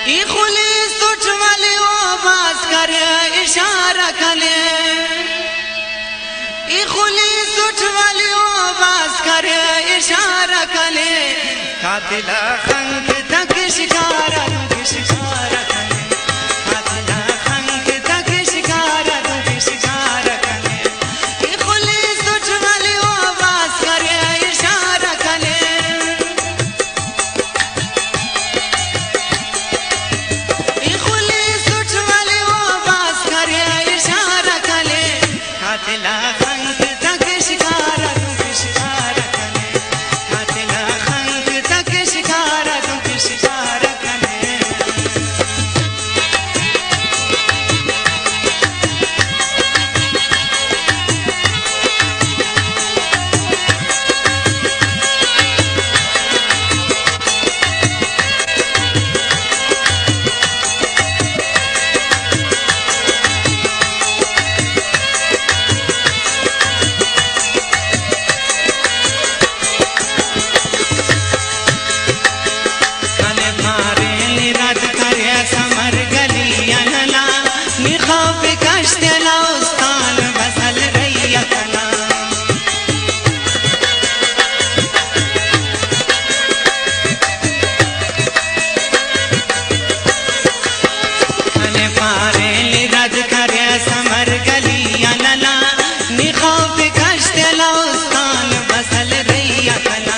खुली सुच वाली आवाज करे इशारा कले खुली सुच वाली आवाज करे इशारा कले कातिला खंग तक शिकारा शिकारा कले कातिला खंग तक शिकारा शिकारा कले खुली सुच वाली आवाज करे इशारा कले खुली सुच वाली आवाज करे इशारा कले कातिला खंग तक शिकारा शिकारा कले कातिला खंग तक शिकारा शिकारा कले समर गली अनला निखाब कश्तला उस्तान बसल रैया कला अने पारे रद करे समर गली अनला निखाब कश्तला उस्तान बसल रैया कला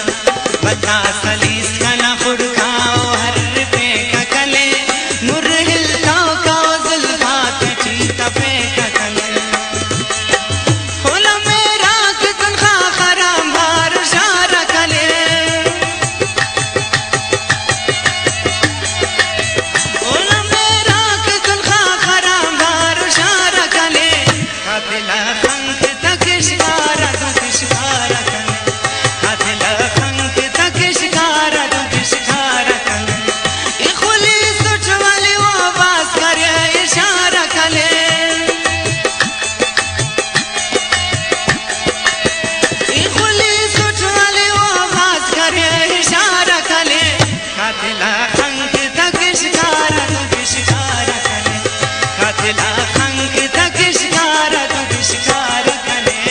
बता सलीस कना फुड़काओ हर पे कले मुरहिल का जुल्फात चीता पे कले होला मेरा कितन खा खराम भार शारा कले होला मेरा कितन खा खराम भार शारा कले कातिला खंग तक शिकारा शिकारा कले कातिला खंग तक शिकारा शिकारा कले खुली सुच वाली आवाज करे इशारा कले खुली सुच वाली आवाज करे इशारा कले कातिला खंग तक शिकारा शिकारा कले कातिला खंग तक शिकारा शिकारा कले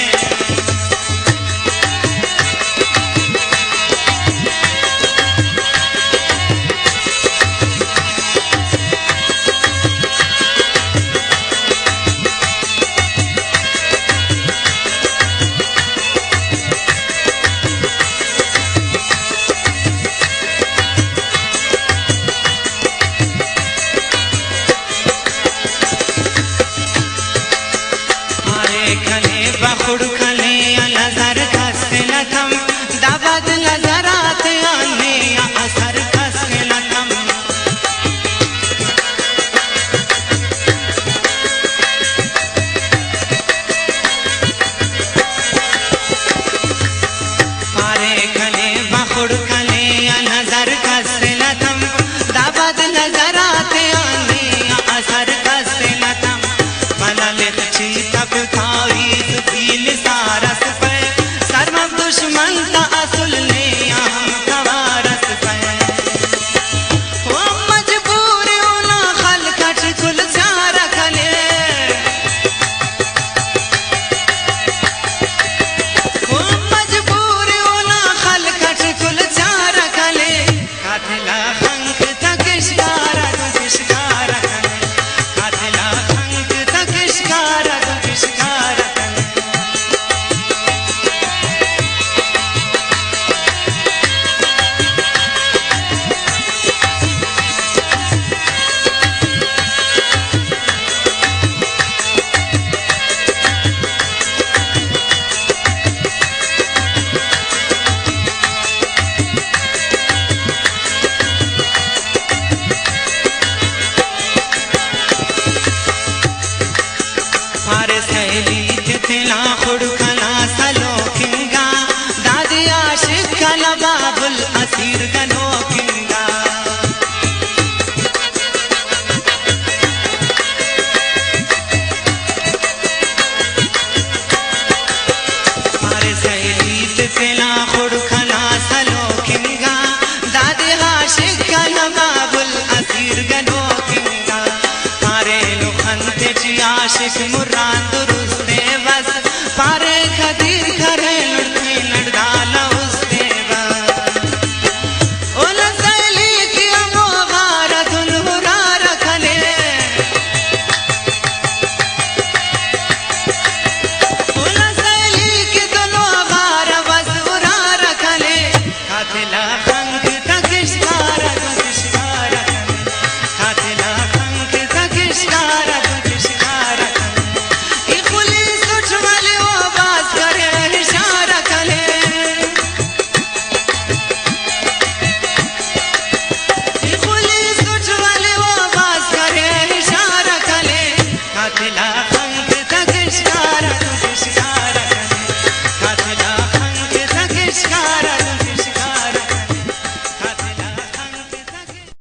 आशिक मुराद